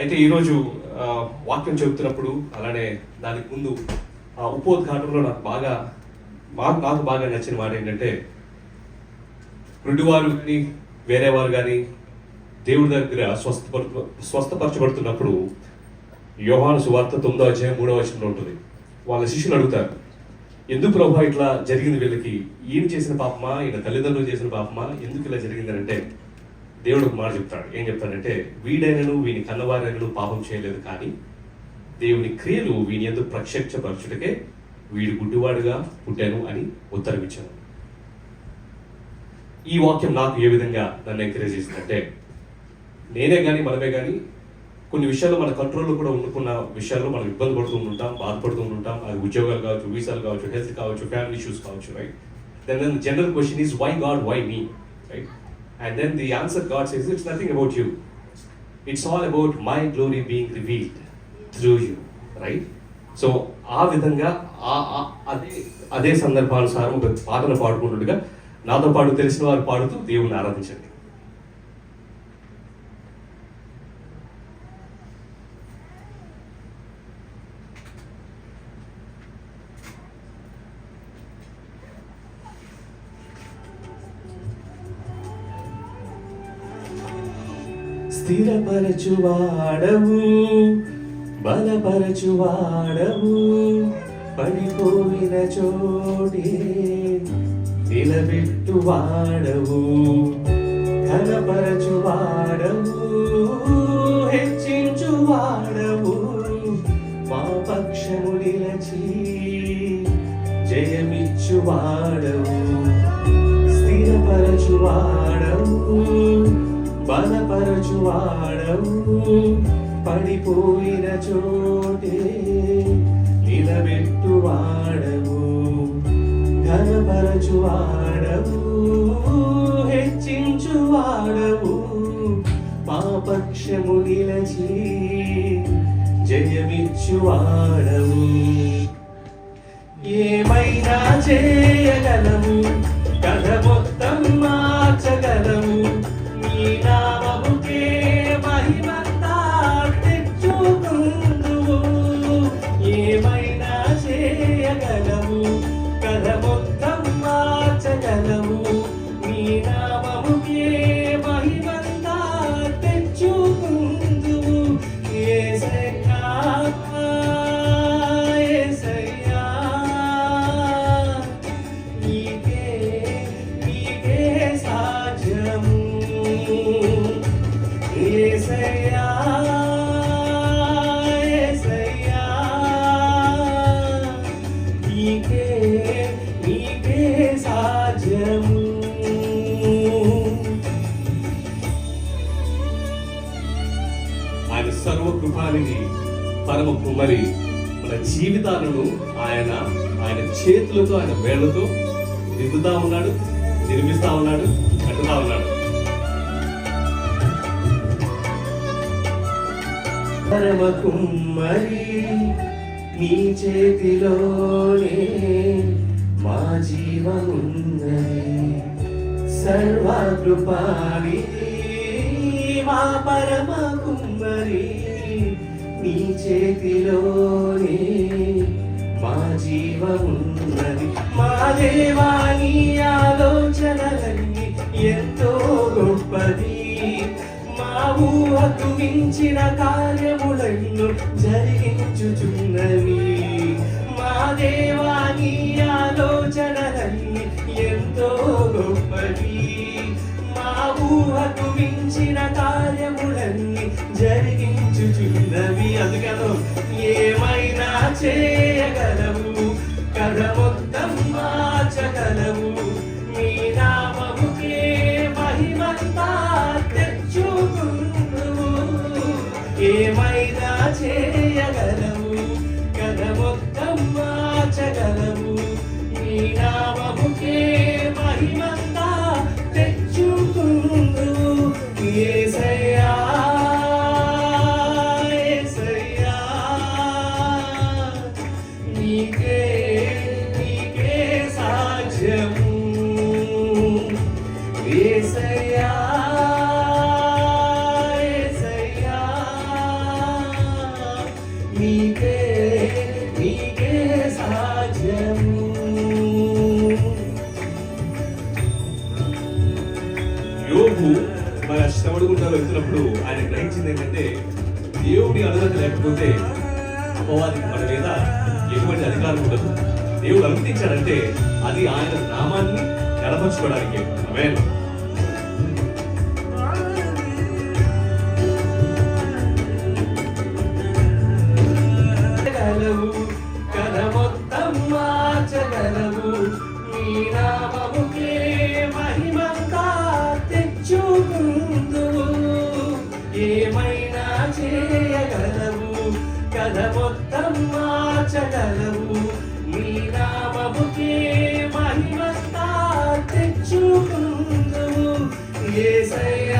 అయితే ఈరోజు వాక్యం చెబుతున్నప్పుడు అలానే దానికి ముందు ఉపోద్ఘాటంలో నాకు బాగా నచ్చిన మాట ఏంటంటే, గుడ్డివారు కానీ వేరే వారు కానీ దేవుడి దగ్గర స్వస్థపరచబడుతున్నప్పుడు యోహాను సువార్త 9వ అధ్యాయం 3వ వచనంలో ఉంటుంది. వాళ్ళ శిష్యులు అడుగుతారు, ఎందుకు ప్రభు ఇట్లా జరిగింది, వీళ్ళకి ఈయన చేసిన పాపమా, ఈయన తల్లిదండ్రులు చేసిన పాపమా, ఎందుకు ఇలా జరిగిందని అంటే దేవుడు ఒక మాట చెప్తాడు. ఏం చెప్తాడంటే, వీడైనను వీని కన్నవారైనను పాపం చేయలేదు, కానీ దేవుని క్రియలు వీని ఎందుకు ప్రత్యక్షపరచుటకే వీడు గుడ్డివాడుగా పుట్టాను అని ఉత్తరం ఇచ్చాను. ఈ వాక్యం నాకు ఏ విధంగా నన్ను ఎంకరేజ్ చేసిందంటే, నేనే కానీ మనమే కానీ కొన్ని విషయాలు మన కంట్రోల్లో కూడా ఉండుకున్న విషయాల్లో మనం ఇబ్బంది పడుతూ ఉంటాం, బాధపడుతూ ఉంటాం. అది ఉద్యోగాలు కావచ్చు, వీసాలు కావచ్చు, హెల్త్ కావచ్చు, ఫ్యామిలీ ఇష్యూస్ కావచ్చు, right? Then general question is why god, why me, right? And then the answer God says, it's nothing about you. It's all about my glory being revealed through you, right? So ఆ విధంగా అదే సందర్భానుసారం ఒక పాటను పాడుకుంటుండగా నాతో పాటు తెలిసిన వారు పాడుతూ దేవుని ఆరాధించండి. స్థిరపరచువాడవు, బలపరచువాడవు, పడిపోయిన చోటే నిలబెట్టువాడవు, ఘనపరచువాడవు, హెచ్చించువాడవు, మా పక్షము నిలచి జయమిచ్చువాడవు, స్థిరపరచువాడవు, బలపరచువాడవు, పడిపోయిన చోటే నిలబెట్టువాడవు, ఘనపరచువాడవు, హెచ్చించువాడవు, మా పక్షము నిలచి జయమిచ్చువాడవు. ఏమైనా చేయగలము, కథ మొత్తం మార్చగలము, నీ నామముకే మహిమంతా తెచ్చుకుందువు. ఏమైనా చేయగలము, కథ మొత్తం మార్చగలము, నీ నామముకే మహిమంతా తెచ్చుకుందువు. యేసయ్యా, యేసయ్యా, నీకే సాధ్యము. యేసయ్యా, యేసయ్యా, నీకే సాధ్యము. ఆయన సర్వకృపానిధి, పరమ కుమ్మరి, మన జీవితాలను ఆయన చేతులతో, ఆయన వేళ్లతో దిద్దుతా ఉన్నాడు, నిర్మిస్తా ఉన్నాడు, కట్టుతా ఉన్నాడు. పరమ కుమ్మరి, నీ చేతిలోనే మా జీవమున్నది, సర్వకృపానిధి మా పరమ కుమ్మరి, నీ చేతిలోనే మా జీవమున్నది. మా దేవా, నీ ఆలోచనలన్నీ ఎంతో గొప్పది, మా ఊహకు మించిన కార్యములను జరిగించుచున్నవి. మా దేవా, నీ ఆలోచనలన్నీ ఎంతో గొప్పది, మా ఊహకు మించిన కార్యములన్నీ జరిగించుచున్నవి. అందుకను ఏమైనా చేయగలవు, కథ మొత్తం మార్చగలవు, నీ నామముకే మహిమంతా తెచ్చుకుందువు. ఏమైనా చేయగలవు, కథ మొత్తం మార్చగలవు, నీ నామముకే మహిమంతా తెచ్చుకుందువు. యేసయ్యా, యేసయ్యా, నీకే సాధ్యము. యేసయ్యా, యేసయ్యా, నీకే నీకే సాధ్యము. యోబు మన శ్రవణ గుండా వెళ్తున్నప్పుడు ఆయన గ్రహించింది ఏంటంటే దేవుడి అనుమతి లేకపోతే అపవాదికి మన మీద ఎటువంటి అధికారం ఉండదు. దేవుడు అనుమతించాడంటే అది ఆయన నామాన్ని కనపరుచుకోవడానికి. ఆమేన్. కథ మొత్తం మార్చగలవు, నీ నామముకే మహిమంతా తెచ్చుకుందువు, ఏమైనా చేయగలవు, కథ మొత్తం మార్చగలవు, నీ నామముకే మహిమంతా తెచ్చుకుందువు, యేసయ్య